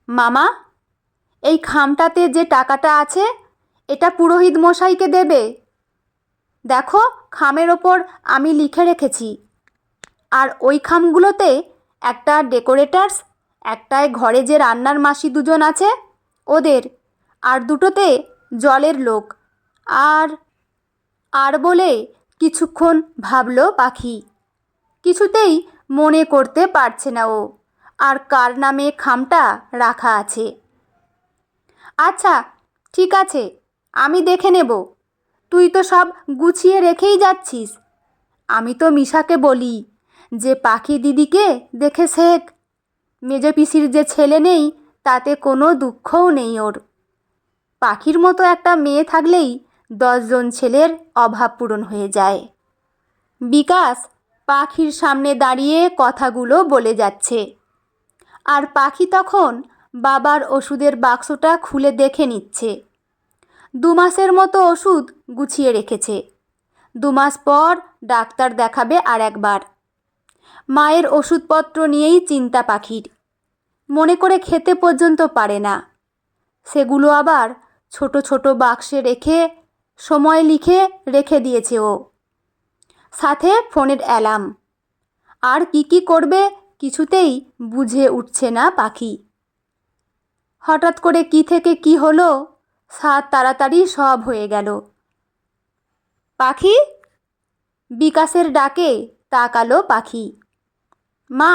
মামা, এই খামটাতে যে টাকাটা আছে এটা পুরোহিত মশাইকে দেবে। দেখো, খামের ওপর আমি লিখে রেখেছি। আর ওই খামগুলোতে একটা ডেকোরেটার্স, একটায় ঘরে যে রান্নার মাসি দুজন আছে ওদের, আর দুটোতে জলের লোক। আর আর বলে কিছুক্ষণ ভাবল পাখি। কিছুতেই মনে করতে পারছে না ও আর কার নামে খামটা রাখা আছে। আচ্ছা, ঠিক আছে, আমি দেখে নেব। তুই তো সব গুছিয়ে রেখেই যাচ্ছিস। আমি তো মিশাকে বলি যে পাখি দিদিকে দেখে শেখ। মেজ পিসির যে ছেলে নেই তাতে কোনো দুঃখও নেই ওর। পাখির মতো একটা মেয়ে থাকলেই 10জন ছেলের অভাব পূরণ হয়ে যায়। বিকাশ পাখির সামনে দাঁড়িয়ে কথাগুলো বলে যাচ্ছে। আর পাখি তখন বাবার ওষুধের বাক্সটা খুলে দেখে নিচ্ছে। 2 মাসের মতো ওষুধ গুছিয়ে রেখেছে। 2 মাস পর ডাক্তার দেখাবে আর একবার। মায়ের ওষুধপত্র নিয়েই চিন্তা পাখির। মনে করে খেতে পর্যন্ত পারে না। সেগুলো আবার ছোট ছোট বাক্সে রেখে সময় লিখে রেখে দিয়েছে ও। সাথে ফোনের অ্যালার্ম। আর কি করবে কিছুতেই বুঝে উঠছে না পাখি। হঠাৎ করে কি থেকে কি হলো, তাড়াতাড়ি সব হয়ে গেল। পাখি! বিকাশের ডাকে তাকালো পাখি। মা,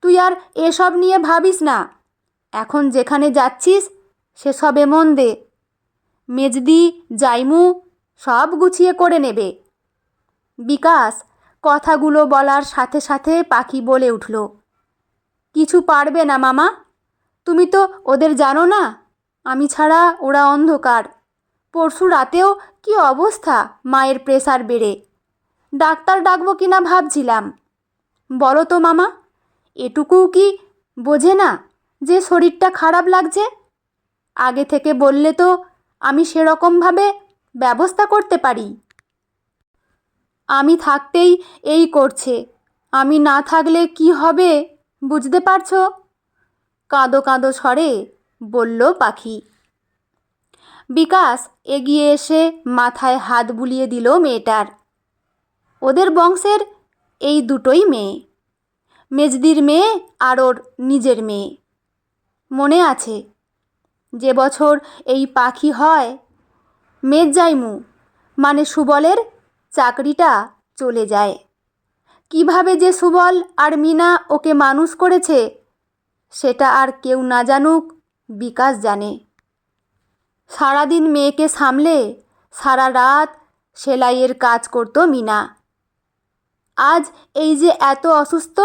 তুই আর এসব নিয়ে ভাবিস না। এখন যেখানে যাচ্ছিস সেসবে মন দে। মেজদি, জাইমু সব গুছিয়ে করে নেবে। বিকাশ কথাগুলো বলার সাথে সাথে পাখি বলে উঠল, কিছু পারবে না মামা। তুমি তো ওদের জানো না, আমি ছাড়া ওরা অন্ধকার। পরশু রাতেও কি অবস্থা, মায়ের প্রেসার বেড়ে। ডাক্তার ডাকবো কিনা ভাবছিলাম। বলো তো মামা, এটুকুও কি বোঝে না যে শরীরটা খারাপ লাগছে? আগে থেকে বললে তো আমি সেরকমভাবে ব্যবস্থা করতে পারি। আমি থাকতেই এই করছে, আমি না থাকলে কি হবে বুঝতে পারছো? কাঁদো কাঁদো স্বরে বলল পাখি। বিকাশ এগিয়ে এসে মাথায় হাত বুলিয়ে দিল মেয়েটার। ওদের বংশের এই দুটোই মেয়ে, মেজদির মেয়ে আর ওর নিজের মেয়ে। মনে আছে যে বছর এই পাখি হয়, মেজজাইমু মানে সুবলের চাকরিটা চলে যায়। কিভাবে যে সুবল আর মিনা ওকে মানুষ করেছে সেটা আর কেউ না জানুক, বিকাশ জানে। সারাদিন মেয়েকে সামলে সারা রাত সেলাইয়ের কাজ করত মিনা। আজ এই যে এত অসুস্থ,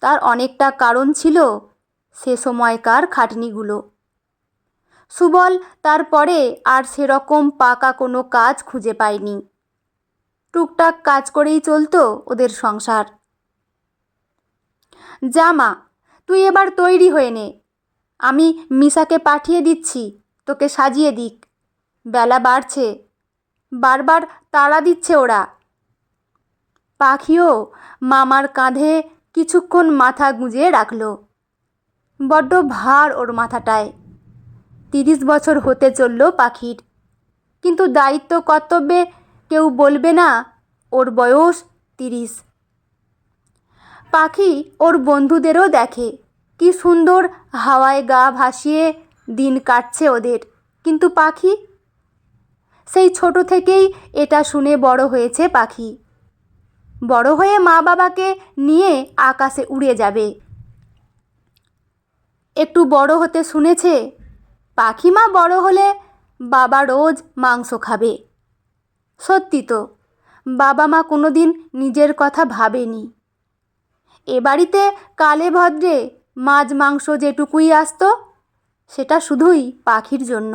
তার অনেকটা কারণ ছিল সে সময়কার খাটনিগুলো। সুবল তারপরে আর সেরকম পাকা কোনো কাজ খুঁজে পায়নি। টুকটাক কাজ করেই চলতো ওদের সংসার। যা মা, তুই এবার তৈরি হয়ে নে। আমি মিশাকে পাঠিয়ে দিচ্ছি তোকে সাজিয়ে দিক। বেলা বাড়ছে, বারবার তাড়া দিচ্ছে ওরা। পাখিও মামার কাঁধে কিছুক্ষণ মাথা গুঁজে রাখল। বড্ড ভার ওর মাথাটায়। 30 বছর হতে চলল পাখির, কিন্তু দায়িত্ব কর্তব্যে কেউ বলবে না ওর বয়স 30। পাখি ওর বন্ধুদেরও দেখে কি সুন্দর হাওয়ায় গা ভাসিয়ে দিন কাটছে ওদের, কিন্তু পাখি সেই ছোট থেকেই এটা শুনে বড় হয়েছে পাখি। বড় হয়ে মা বাবাকে নিয়ে আকাশে উড়ে যাবে। একটু বড় হতে শুনেছে পাখি মা বড় হলে বাবা রোজ মাংস খাবে। সত্যি তো, বাবা মা কোনোদিন নিজের কথা ভাবেনি। এ বাড়িতে কালে ভদ্রে মাছ মাংস যেটুকুই আসতো সেটা শুধুই পাখির জন্য।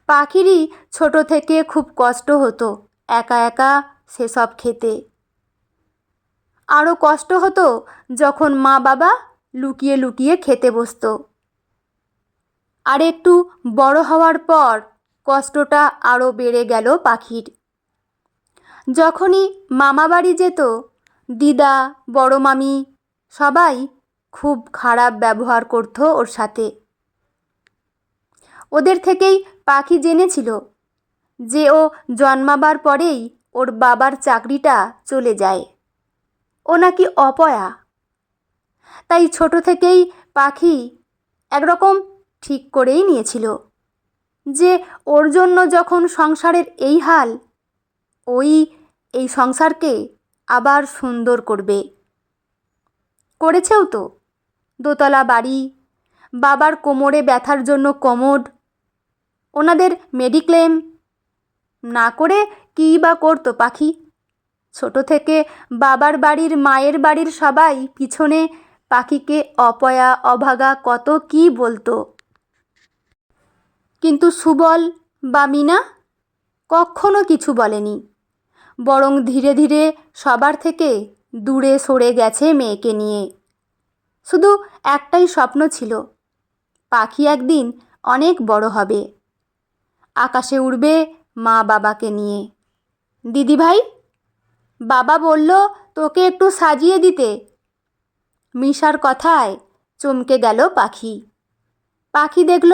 পাখিরই ছোট থেকে খুব কষ্ট হতো একা একা সেসব খেতে। আরও কষ্ট হতো যখন মা বাবা লুকিয়ে লুকিয়ে খেতে বসতো। আর একটু বড় হওয়ার পর কষ্টটা আরও বেড়ে গেল পাখির। যখনই মামা বাড়ি যেত, দিদা, বড় মামি সবাই খুব খারাপ ব্যবহার করতো ওর সাথে। ওদের থেকেই পাখি জেনেছিল যে ও জন্মাবার পরেই ওর বাবার চাকরিটা চলে যায়। ও নাকি অপয়া। তাই ছোট থেকেই পাখি একরকম ঠিক করেই নিয়েছিল যে ওর জন্য যখন সংসারের এই হাল, ওই এই সংসারকে আবার সুন্দর করবে। করেছেও তো। দোতলা বাড়ি, বাবার কোমরে ব্যথার জন্য কমোড, ওনাদের মেডিক্লেম না করে কী বা করতো পাখি। ছোট থেকে বাবার বাড়ির মায়ের বাড়ির সবাই পিছনে পাখিকে অপয়া অভাগা কত কী বলতো। কিন্তু সুবল বা মিনা কখনো কিছু বলেনি, বরং ধীরে ধীরে সবার থেকে দূরে সরে গেছে মেয়েকে নিয়ে। শুধু একটাই স্বপ্ন ছিল, পাখি একদিন অনেক বড় হবে, আকাশে উড়বে মা বাবাকে নিয়ে। দিদিভাই, বাবা বলল তোকে একটু সাজিয়ে দিতে। মিশার কথায় চমকে গেল পাখি। পাখি দেখল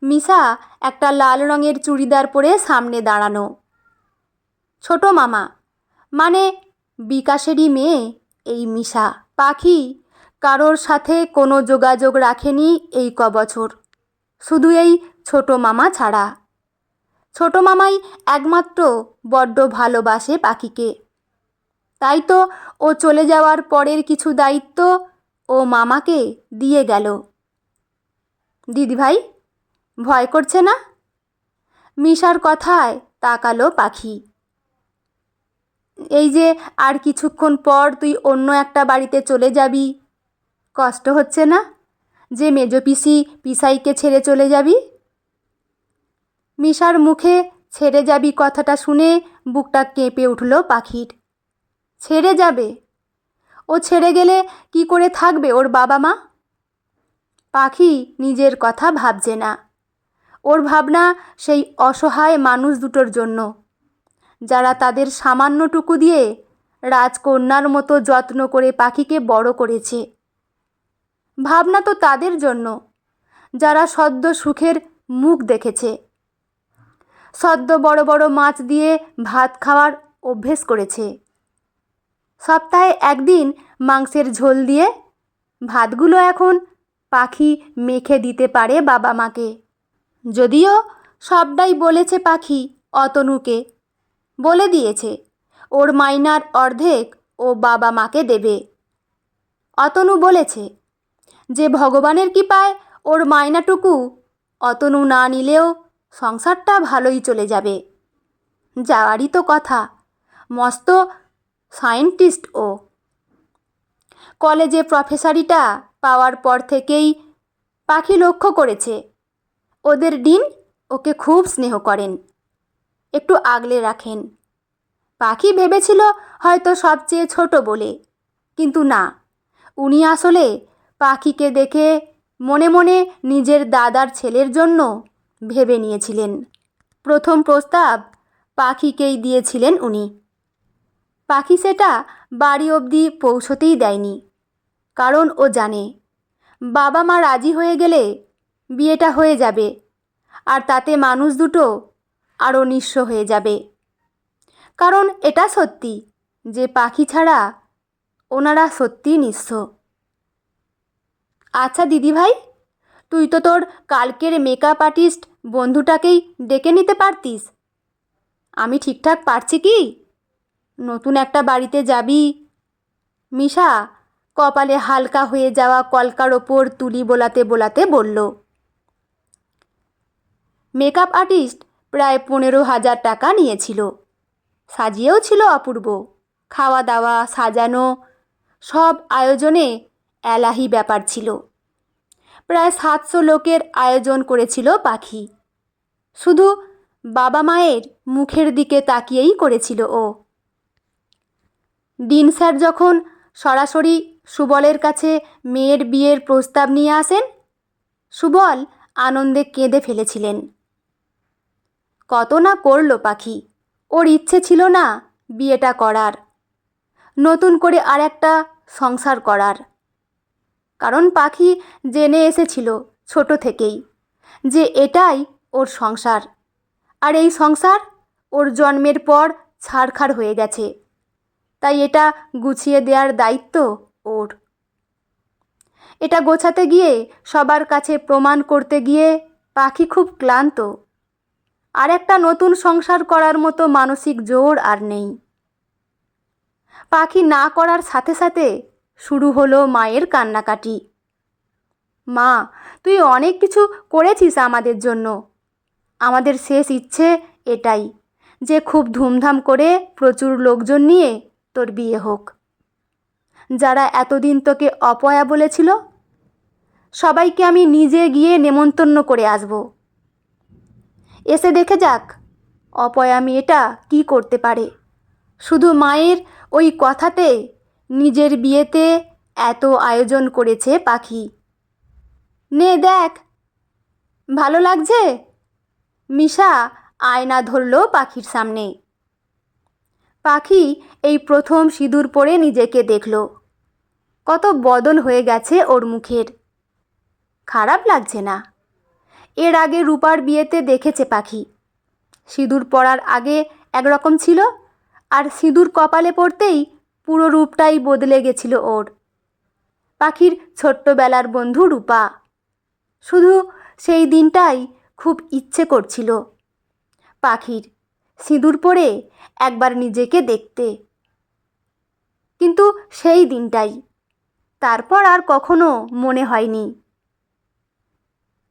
মিশা একটা লাল রঙের চুড়িদার পরে সামনে দাঁড়ানো। ছোট মামা মানে বিকাশেরই মেয়ে এই মিশা। পাখি কারোর সাথে কোনো যোগাযোগ রাখেনি এই কবছর, শুধু এই ছোট মামা ছাড়া। ছোট মামাই একমাত্র বড্ড ভালোবাসে পাখিকে। তাই তো ও চলে যাওয়ার পরের কিছু দায়িত্ব ও মামাকে দিয়ে গেল। দিদিভাই, ভয় করছে না? মিশার কথায় তাকালো পাখি। এই যে আর কিছুক্ষণ পর তুই অন্য একটা বাড়িতে চলে যাবি, কষ্ট হচ্ছে না যে মেজো পিসি পিসাইকে ছেড়ে চলে যাবি? মিশার মুখে ছেড়ে যাবি কথাটা শুনে বুকটা কেঁপে উঠল পাখির। ছেড়ে যাবে? ও ছেড়ে গেলে কি করে থাকবে ওর বাবা মা? পাখি নিজের কথা ভাবছে না। ওর ভাবনা সেই অসহায় মানুষ দুটোর জন্য, যারা তাদের সামান্যটুকু দিয়ে রাজকন্যার মতো যত্ন করে পাখিকে বড় করেছে। ভাবনা তো তাদের জন্য যারা সদ্য সুখের মুখ দেখেছে, সদ্য বড় বড় মাছ দিয়ে ভাত খাওয়ার অভ্যেস করেছে, সপ্তাহে একদিন মাংসের ঝোল দিয়ে ভাতগুলো এখন পাখি মেখে দিতে পারে বাবা মাকে। যদিও সবটাই বলেছে পাখি অতনুকে, বলে দিয়েছে ওর মাইনার অর্ধেক ও বাবা মাকে দেবে। অতনু বলেছে যে ভগবানের কৃপায় ওর মাইনাটুকু অতনু না নিলেও সংসারটা ভালোই চলে যাবে। যাওয়ারই তো কথা, মস্ত সায়েন্টিস্ট ও। কলেজে প্রফেসরিটা পাওয়ার পর থেকেই পাখি লক্ষ্য করেছে ওদের ডিন ওকে খুব স্নেহ করেন, একটু আগলে রাখেন। পাখি ভেবেছিল হয়তো সবচেয়ে ছোট বলে, কিন্তু না, উনি আসলে পাখিকে দেখে মনে মনে নিজের দাদার ছেলের জন্য ভেবে নিয়েছিলেন। প্রথম প্রস্তাব পাখিকেই দিয়েছিলেন উনি। পাখি সেটা বাড়ি অবধি পৌঁছতেই দেয়নি, কারণ ও জানে বাবা মা রাজি হয়ে গেলে বিয়েটা হয়ে যাবে, আর তাতে মানুষ দুটো আরও নিঃস্ব হয়ে যাবে। কারণ এটা সত্যি যে পাখি ছাড়া ওনারা সত্যিই নিঃস্ব। আচ্ছা দিদিভাই, তুই তো তোর কালকের মেকআপ আর্টিস্ট বন্ধুটাকেই ডেকে নিতে পারতিস। আমি ঠিকঠাক পারছি কি? নতুন একটা বাড়িতে যাবি। মিশা কপালে হালকা হয়ে যাওয়া কলকার ওপর তুলি বোলাতে বোলাতে বলল। মেকআপ আর্টিস্ট প্রায় 15,000 টাকা নিয়েছিল। সাজিয়েও ছিল অপূর্ব। খাওয়া দাওয়া সাজানো সব আয়োজনে এলাহি ব্যাপার ছিল। প্রায় 700 লোকের আয়োজন করেছিল পাখি। শুধু বাবা মায়ের মুখের দিকে তাকিয়েই করেছিল ও। ডিন স্যার যখন সরাসরি সুবলের কাছে মেয়ের বিয়ের প্রস্তাব নিয়ে আসেন, সুবল আনন্দে কেঁদে ফেলেছিলেন। কত না করল পাখি, ওর ইচ্ছে ছিল না বিয়েটা করার, নতুন করে আর একটা সংসার করার। কারণ পাখি জেনে এসেছিল ছোট থেকেই যে এটাই ওর সংসার, আর এই সংসার ওর জন্মের পর ছারখার হয়ে গেছে, তাই এটা গুছিয়ে দেওয়ার দায়িত্ব ওর। এটা গোছাতে গিয়ে, সবার কাছে প্রমাণ করতে গিয়ে পাখি খুব ক্লান্ত। আর একটা নতুন সংসার করার মতো মানসিক জোর আর নেই। পাখি না করার সাথে সাথে শুরু হলো মায়ের কান্নাকাটি। মা, তুই অনেক কিছু করেছিস আমাদের জন্য। আমাদের শেষ ইচ্ছে এটাই যে খুব ধুমধাম করে প্রচুর লোকজন নিয়ে তোর বিয়ে হোক। যারা এতদিন তোকে অপয়া বলেছিল, সবাইকে আমি নিজে গিয়ে নেমন্তন্ন করে আসব। এসে দেখে যাক অপয়া মেয়েটা কি করতে পারে। শুধু মায়ের ওই কথাতে নিজের বিয়েতে এত আয়োজন করেছে পাখি। নে দেখ, ভালো লাগছে? মিশা আয়না ধরল পাখির সামনে। পাখি এই প্রথম সিঁদুর পরে নিজেকে দেখল। কত বদল হয়ে গেছে ওর মুখের। খারাপ লাগছে না। এর আগে রূপার বিয়েতে দেখেছে পাখি, সিঁদুর পরার আগে একরকম ছিল, আর সিঁদুর কপালে পড়তেই পুরো রূপটাই বদলে গেছিল ওর। পাখির ছোট্টবেলার বন্ধু রূপা। শুধু সেই দিনটাই খুব ইচ্ছে করছিল পাখির সিঁদুর পরে একবার নিজেকে দেখতে। কিন্তু সেই দিনটাই, তারপর আর কখনো মনে হয়নি।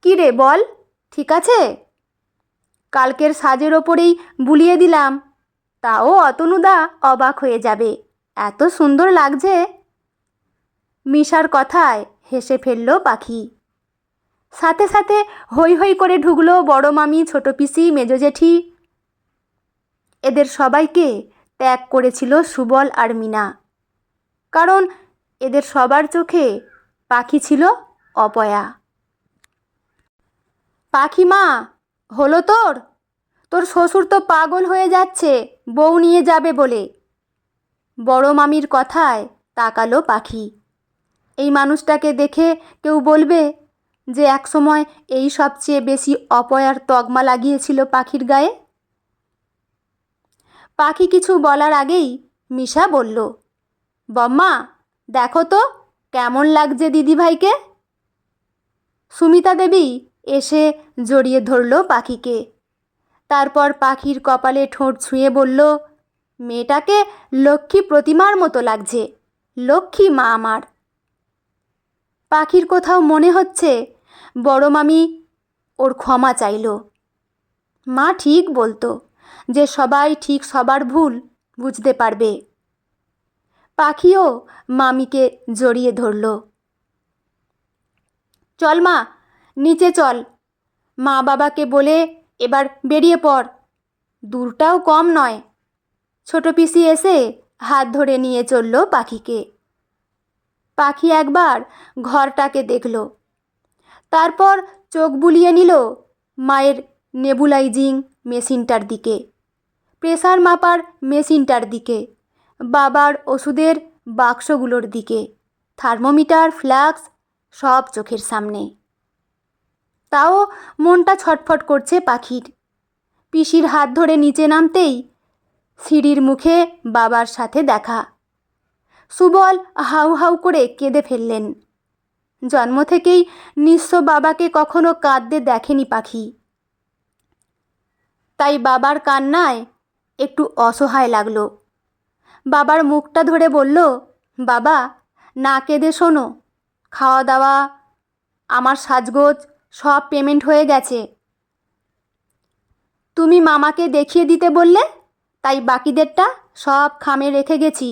কি রে বল, ঠিক আছে? কালকের সাজের ওপরেই বুলিয়ে দিলাম, তাও অতনুদা অবাক হয়ে যাবে, এত সুন্দর লাগছে। মিশার কথায় হেসে ফেলল পাখি। সাথে সাথে হৈ হৈ করে ঢুকলো বড় মামি, ছোট পিসি, মেজো জেঠি। এদের সবাইকে ত্যাগ করেছিল সুবল আর মিনা, কারণ এদের সবার চোখে পাখি ছিল অপয়া। পাখি মা, হলো তোর? তোর শ্বশুর তো পাগল হয়ে যাচ্ছে বউ নিয়ে যাবে বলে। বড় মামির কথায় তাকালো পাখি। এই মানুষটাকে দেখে কেউ বলবে যে একসময় এই সবচেয়ে বেশি অপয়ার তকমা লাগিয়েছিল পাখির গায়ে। পাখি কিছু বলার আগেই মিশা বলল, বম্মা দেখো তো কেমন লাগছে দিদিভাইকে। সুমিতা দেবী এসে জড়িয়ে ধরল পাখিকে। তারপর পাখির কপালে ঠোঁট ছুঁয়ে বলল, মেয়েটাকে লক্ষ্মী প্রতিমার মতো লাগছে, লক্ষ্মী মা আমার। পাখির কোথাও মনে হচ্ছে বড় মামি ওর ক্ষমা চাইল। মা ঠিক বলতো যে সবাই ঠিক সবার ভুল বুঝতে পারবে। পাখিও মামিকে জড়িয়ে ধরল। চল মা, নিচে চল। মা বাবাকে বলে এবার বেরিয়ে পড়, দূরটাও কম নয়। ছোট পিসি এসে হাত ধরে নিয়ে চলল পাখিকে। পাখি একবার ঘরটাকে দেখল, তারপর চোখ বুলিয়ে নিল মায়ের নেবুলাইজিং মেশিনটার দিকে, প্রেসার মাপার মেশিনটার দিকে, বাবার ওষুধের বাক্সগুলোর দিকে, থার্মোমিটার, ফ্লাক্স, সব চোখের সামনে। তাও মনটা ছটফট করছে পাখির। পিসির হাত ধরে নিচে নামতেই সিঁড়ির মুখে বাবার সাথে দেখা। সুবল হাউ হাউ করে কেঁদে ফেললেন। জন্ম থেকেই নিঃস্ব বাবাকে কখনো কাঁদতে দেখেনি পাখি, তাই বাবার কান্নায় একটু অসহায় লাগলো। বাবার মুখটা ধরে বলল, বাবা না কেঁদে শোনো, খাওয়া দাওয়া, আমার সাজগোজ সব পেমেন্ট হয়ে গেছে। তুমি মামাকে দেখিয়ে দিতে বললে, তাই বাকিদেরটা সব খামে রেখে গেছি।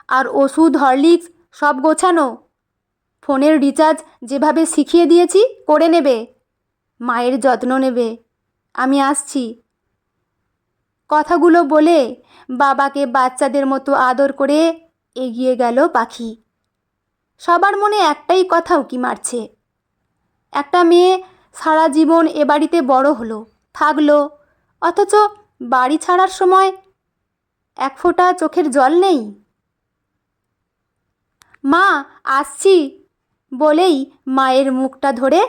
আর ওষুধ, হরলিক্স সব গোছানো। ফোনের রিচার্জ যেভাবে শিখিয়ে দিয়েছি করে নেবে। মায়ের যত্ন নেবে। আমি আসছি। কথাগুলো বলে বাবাকে বাচ্চাদের মতো আদর করে এগিয়ে গেল পাখি। সবার মনে একটাই কথা উকি মারছে, একটা মেয়ে সারা জীবন এ বাড়িতে বড় হলো, থাকলো, অথচ বাড়ি ছাড়ার সময় এক ফোঁটা চোখের জল নেই। মা আসছি। বলেই মায়ের মুখটা ধরে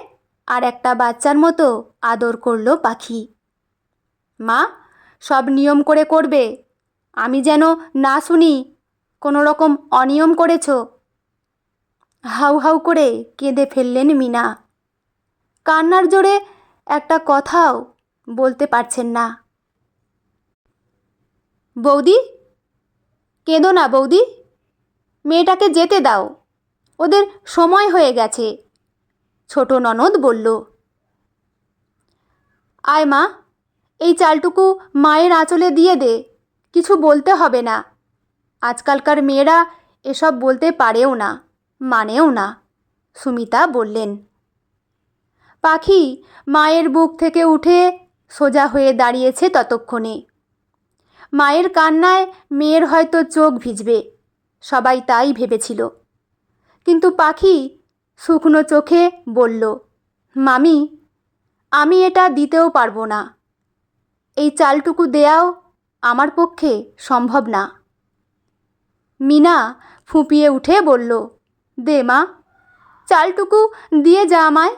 আর একটা বাচ্চার মতো আদর করলো পাখি। মা, সব নিয়ম করে করবে, আমি যেন না শুনি কোনো রকম অনিয়ম করেছ। হাউ হাউ করে কেঁদে ফেললেন মিনা। কান্নার জোরে একটা কথাও বলতে পারছেন না। বৌদি, কেঁদো না বৌদি, মেয়েটাকে যেতে দাও, ওদের সময় হয়ে গেছে, ছোট ননদ বলল। আয় মা, এই চালটুকু মায়ের আঁচলে দিয়ে দে, কিছু বলতে হবে না। আজকালকার মেয়েরা এসব বলতে পারেও না, মানেও না, সুমিতা বললেন। পাখি মায়ের বুক থেকে উঠে সোজা হয়ে দাঁড়িয়েছে ততক্ষণে। মায়ের কান্নায় মেয়ের হয়তো চোখ ভিজবে, সবাই তাই ভেবেছিল। কিন্তু পাখি শুকনো চোখে বলল, মামি, আমি এটা দিতেও পারবো না, এই চালটুকু দেয়াও আমার পক্ষে সম্ভব না। মিনা ফুঁপিয়ে উঠে বলল, দে মা, চালটুকু দিয়ে যা আমায়,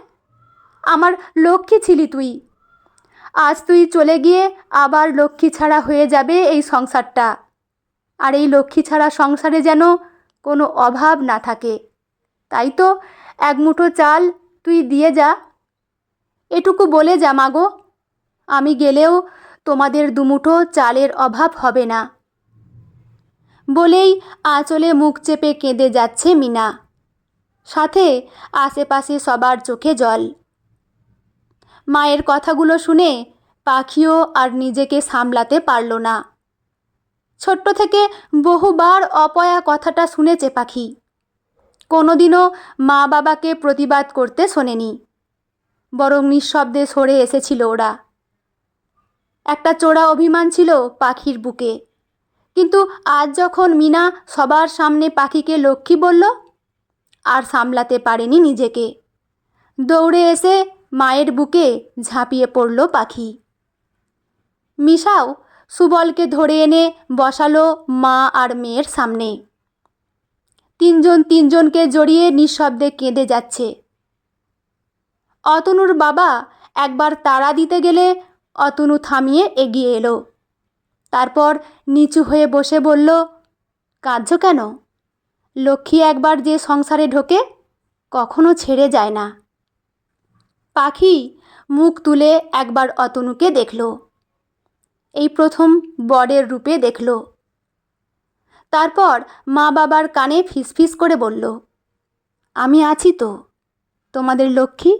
আমার লক্ষ্মী ছিলি তুই। আজ তুই চলে গিয়ে আবার লক্ষ্মী ছাড়া হয়ে যাবে এই সংসারটা, আর এই লক্ষ্মী ছাড়া সংসারে যেন কোনো অভাব না থাকে। তাই তো এক মুঠো চাল তুই দিয়ে যা, এটুকু বলে যা মাগো, আমি গেলেও তোমাদের দুমুঠো চালের অভাব হবে না। বলেই আঁচলে মুখ চেপে কেঁদে যাচ্ছে মিনা, সাথে আশেপাশে সবার চোখে জল। মায়ের কথাগুলো শুনে পাখিও আর নিজেকে সামলাতে পারল না। ছোট্ট থেকে বহুবার অপয়া কথাটা শুনেছে পাখি, কোনোদিনও মা বাবাকে প্রতিবাদ করতে শোনেনি, বরং নিঃশব্দে সরে এসেছিল ওরা। একটা চোরা অভিমান ছিল পাখির বুকে, কিন্তু আজ যখন মিনা সবার সামনে পাখিকে লক্ষ্মী বলল, আর সামলাতে পারেনি নিজেকে। দৌড়ে এসে মায়ের বুকে ঝাঁপিয়ে পড়ল পাখি। মিশাও সুবলকে ধরে এনে বসালো মা আর মেয়ের সামনে। তিনজন তিনজনকে জড়িয়ে নিঃশব্দে কেঁদে যাচ্ছে। অতনুর বাবা একবার তাড়া দিতে গেলে অতনু থামিয়ে এগিয়ে এলো। তারপর নিচু হয়ে বসে বলল, কাঁদছো কেন? লক্ষ্মী একবার যে সংসারে ঢোকে কখনো ছেড়ে যায় না। পাখি মুখ তুলে একবার অতনুকে দেখল, এই প্রথম বরের রূপে দেখল। তারপর মা বাবার কানে ফিসফিস করে বলল, আমি আছি তো, তোমাদের লক্ষ্মী।